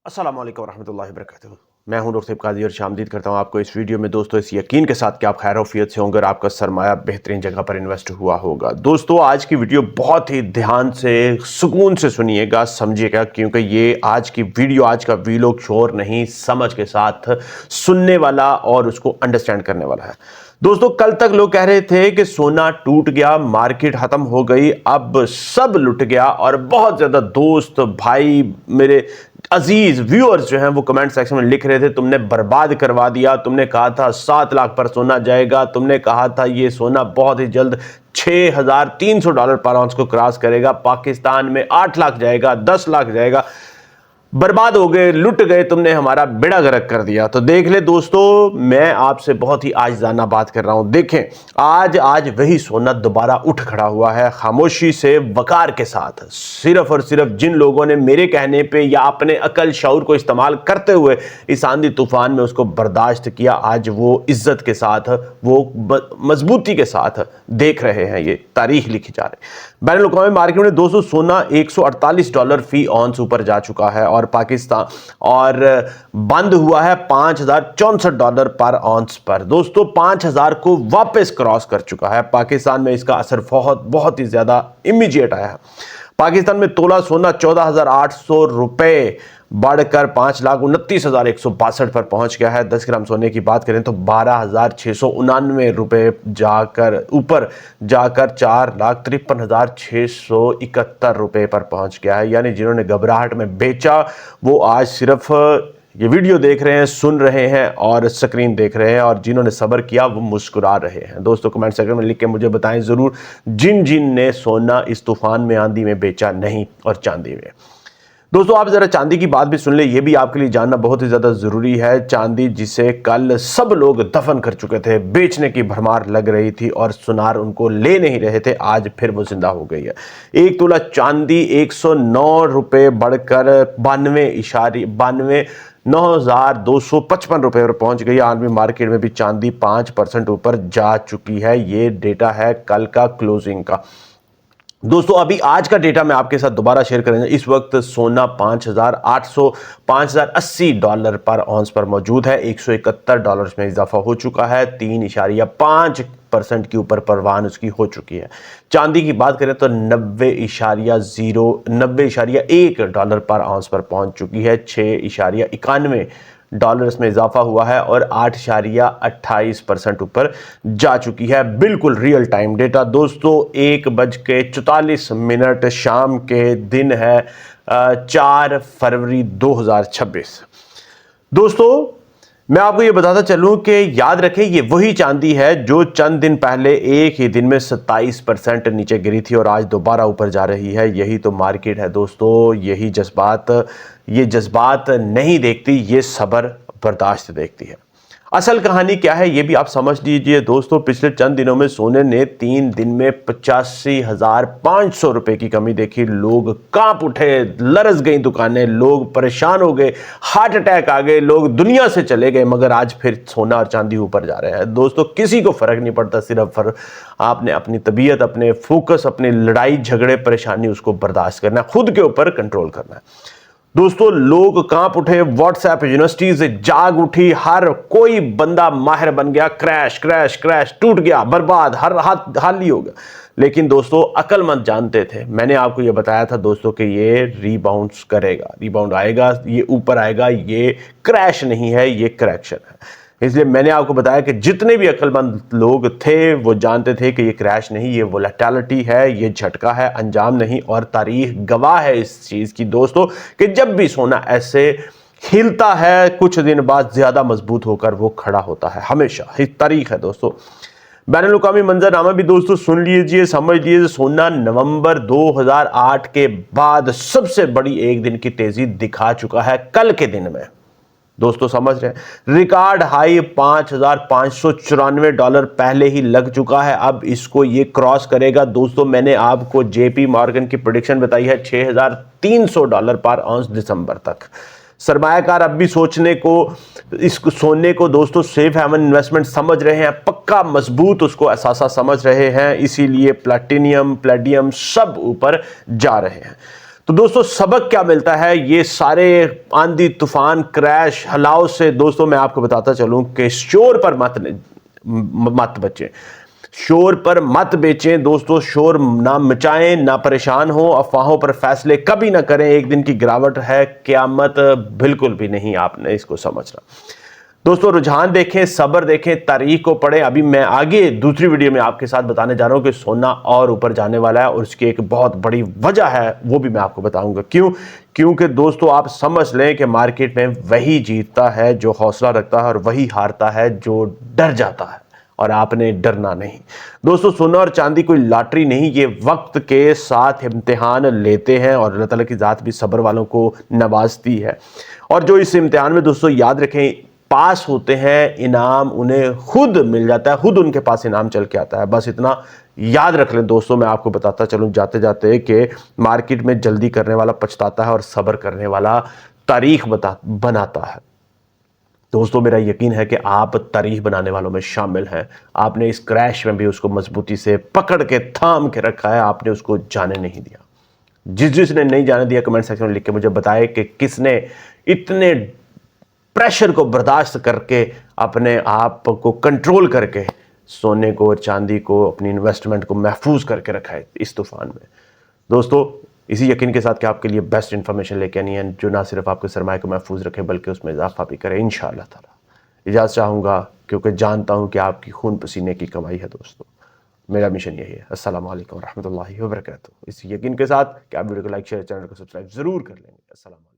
अस्सलाम वालेकुम रहमतुल्लाहि व बरकातहू। मैं हूं डॉक्टर कादिर, शामदीद करता हूं आपको इस वीडियो में दोस्तों इस यकीन के साथ कि आप खैर आफियत से होंगे और आपका सरमाया बेहतरीन जगह पर इन्वेस्ट हुआ होगा। दोस्तों आज की वीडियो बहुत ही ध्यान से सुकून से सुनिएगा, समझिएगा, क्योंकि ये आज की वीडियो, आज का वीलॉग शोर नहीं, समझ के साथ सुनने वाला और उसको अंडरस्टैंड करने वाला है। दोस्तों कल तक लोग कह रहे थे कि सोना टूट गया, मार्केट खत्म हो गई, अब सब लुट गया, और बहुत ज्यादा दोस्त भाई मेरे अजीज व्यूअर्स जो हैं वो कमेंट सेक्शन में लिख रहे थे तुमने बर्बाद करवा दिया, तुमने कहा था 7 लाख पर सोना जाएगा, तुमने कहा था ये सोना बहुत ही जल्द $6,300 पर आउंस को क्रॉस करेगा, पाकिस्तान में 8 लाख जाएगा, 10 लाख जाएगा, बर्बाद हो गए, लुट गए, तुमने हमारा बेड़ा गर्क कर दिया। तो देख ले दोस्तों, मैं आपसे बहुत ही आजिज़ाना बात कर रहा हूं। देखें आज वही सोना दोबारा उठ खड़ा हुआ है, खामोशी से, वकार के साथ। सिर्फ और सिर्फ जिन लोगों ने मेरे कहने पे या अपने अकल शऊर को इस्तेमाल करते हुए इस आंधी तूफान में उसको बर्दाश्त किया, आज वो इज्जत के साथ, वो मजबूती के साथ देख रहे हैं, ये तारीख लिखी जा रही है। बैनुल-अक़वामी मार्केट में दोस्तों सोना $148 फी ऑन्स ऊपर जा चुका है और पाकिस्तान और बंद हुआ है $5,064 पर ऑन्स पर। दोस्तों 5,000 को वापस क्रॉस कर चुका है। पाकिस्तान में इसका असर बहुत ही ज्यादा इमीडिएट आया है। पाकिस्तान में तोला सोना 14,800 रुपए बढ़कर 5,29,162 पर पहुंच गया है। 10 ग्राम सोने की बात करें तो 12,699 रुपए जाकर ऊपर जाकर 4,53,671 रुपए पर पहुंच गया है। यानी जिन्होंने घबराहट में बेचा वो आज सिर्फ ये वीडियो देख रहे हैं, सुन रहे हैं और स्क्रीन देख रहे हैं, और जिन्होंने सब्र किया वो मुस्कुरा रहे हैं। दोस्तों कमेंट सेक्शन में लिख के मुझे बताएं जरूर जिन ने सोना इस तूफान में, आंधी में बेचा नहीं, और चांदी में। दोस्तों आप जरा चांदी की बात भी सुन ले, ये भी आपके लिए जानना बहुत ही ज्यादा जरूरी है। चांदी जिसे कल सब लोग दफन कर चुके थे, बेचने की भरमार लग रही थी और सुनार उनको ले नहीं रहे थे, आज फिर वो जिंदा हो गई है। एक तोला चांदी 109 रुपए बढ़कर 9,255 रुपए पर पहुंच गई। आलमी मार्केट में भी चांदी 5% ऊपर जा चुकी है। ये डेटा है कल का क्लोजिंग का। दोस्तों अभी आज का डेटा मैं आपके साथ दोबारा शेयर करेंगे। इस वक्त सोना $5,80 पर ऑन्स पर मौजूद है। $171 में इजाफा हो चुका है। 3.5% के ऊपर परवान उसकी हो चुकी है। चांदी की बात करें तो $90.1 पर ऑन्स पर पहुंच चुकी है। $6.91 में इजाफा हुआ है और 8.28% ऊपर जा चुकी है। बिल्कुल रियल टाइम डेटा दोस्तों। 1:44 शाम के दिन है 4 फरवरी 2026। दोस्तों मैं आपको ये बताता चलूं कि याद रखें ये वही चांदी है जो चंद दिन पहले एक ही दिन में 27% नीचे गिरी थी और आज दोबारा ऊपर जा रही है। यही तो मार्केट है दोस्तों, यही जज्बात, ये जज्बात नहीं देखती, ये सब्र बर्दाश्त देखती है। असल कहानी क्या है ये भी आप समझ लीजिए दोस्तों। पिछले चंद दिनों में सोने ने 3 दिन में 85,500 रुपए की कमी देखी। लोग कांप उठे, लरस गई दुकानें, लोग परेशान हो गए, हार्ट अटैक आ गए, लोग दुनिया से चले गए। मगर आज फिर सोना और चांदी ऊपर जा रहे हैं दोस्तों। किसी को फर्क नहीं पड़ता, सिर्फ आपने अपनी तबीयत, अपने फोकस, अपने लड़ाई झगड़े परेशानी उसको बर्दाश्त करना है, खुद के ऊपर कंट्रोल करना है। दोस्तों लोग कांप उठे, व्हाट्सएप यूनिवर्सिटीज जाग उठी, हर कोई बंदा माहिर बन गया। क्रैश क्रैश क्रैश, टूट गया, बर्बाद, हर हाल ही हो गया। लेकिन दोस्तों अक्लमंद जानते थे, मैंने आपको ये बताया था दोस्तों कि ये रीबाउंड करेगा, रीबाउंड आएगा, ये ऊपर आएगा, ये क्रैश नहीं है, ये करेक्शन है। इसलिए मैंने आपको बताया कि जितने भी अक्लमंद लोग थे वो जानते थे कि ये क्रैश नहीं, ये वोलेटिलिटी है, ये झटका है, अंजाम नहीं। और तारीख गवाह है इस चीज की दोस्तों कि जब भी सोना ऐसे हिलता है कुछ दिन बाद ज्यादा मजबूत होकर वो खड़ा होता है, हमेशा। तारीख है दोस्तों। बैनुल-अक़वामी मंजरनामा भी दोस्तों सुन लीजिए, समझ लीजिए। सोना नवंबर 2008 के बाद सबसे बड़ी एक दिन की तेजी दिखा चुका है कल के दिन में दोस्तों, समझ रहे हैं। रिकॉर्ड हाई $5,594 पहले ही लग चुका है, अब इसको ये क्रॉस करेगा दोस्तों। मैंने आपको जेपी मॉर्गन की प्रेडिक्शन बताई है $6,300 पर आउंस दिसंबर तक। सरमायाकार अब भी सोचने को, इस सोने को दोस्तों सेफ हेवन इन्वेस्टमेंट समझ रहे हैं, पक्का मजबूत उसको असासा समझ रहे हैं, इसीलिए प्लैटिनियम, प्लेडियम सब ऊपर जा रहे हैं। تو دوستو سبق کیا ملتا ہے یہ سارے آندھی طوفان کریش ہلاؤ سے؟ دوستو میں آپ کو بتاتا چلوں کہ شور پر مت بچیں، شور پر مت بیچیں دوستو، شور نہ مچائیں، نہ پریشان ہوں، افواہوں پر فیصلے کبھی نہ کریں۔ ایک دن کی گراوٹ ہے، قیامت بالکل بھی نہیں، آپ نے اس کو سمجھنا۔ دوستو رجحان دیکھیں، صبر دیکھیں، تاریخ کو پڑھیں۔ ابھی میں آگے دوسری ویڈیو میں آپ کے ساتھ بتانے جا رہا ہوں کہ سونا اور اوپر جانے والا ہے، اور اس کی ایک بہت بڑی وجہ ہے، وہ بھی میں آپ کو بتاؤں گا کیونکہ دوستو آپ سمجھ لیں کہ مارکیٹ میں وہی جیتتا ہے جو حوصلہ رکھتا ہے، اور وہی ہارتا ہے جو ڈر جاتا ہے، اور آپ نے ڈرنا نہیں۔ دوستو سونا اور چاندی کوئی لاٹری نہیں، یہ وقت کے ساتھ امتحان لیتے ہیں، اور اللہ تعالیٰ کی ذات بھی صبر والوں کو نوازتی ہے۔ اور جو اس امتحان میں دوستو یاد رکھیں پاس ہوتے ہیں، انعام انہیں خود مل جاتا ہے، خود ان کے پاس انعام چل کے آتا ہے۔ بس اتنا یاد رکھ لیں دوستو، میں آپ کو بتاتا چلوں جاتے جاتے کہ مارکیٹ میں جلدی کرنے والا پچھتاتا ہے، اور صبر کرنے والا تاریخ بناتا ہے۔ دوستو میرا یقین ہے کہ آپ تاریخ بنانے والوں میں شامل ہیں۔ آپ نے اس کریش میں بھی اس کو مضبوطی سے پکڑ کے تھام کے رکھا ہے، آپ نے اس کو جانے نہیں دیا۔ جس نے نہیں جانے دیا کمنٹ سیکشن میں لکھ کے مجھے بتائے کہ کس نے اتنے پریشر کو برداشت کر کے اپنے آپ کو کنٹرول کر کے سونے کو اور چاندی کو، اپنی انویسٹمنٹ کو محفوظ کر کے رکھا ہے اس طوفان میں۔ دوستو اسی یقین کے ساتھ کہ آپ کے لیے بیسٹ انفارمیشن لے کے آنی ہے، جو نہ صرف آپ کے سرمایہ کو محفوظ رکھے بلکہ اس میں اضافہ بھی کرے انشاءاللہ تعالی۔ اجازت چاہوں گا کیونکہ جانتا ہوں کہ آپ کی خون پسینے کی کمائی ہے دوستو۔ میرا مشن یہی ہے۔ السلام علیکم ورحمۃ اللہ وبرکاتہ، اس یقین کے ساتھ کہ آپ ویڈیو کو لائک شیئر، چینل کو سبسکرائب ضرور کر لیں گے۔ السلام علیکم۔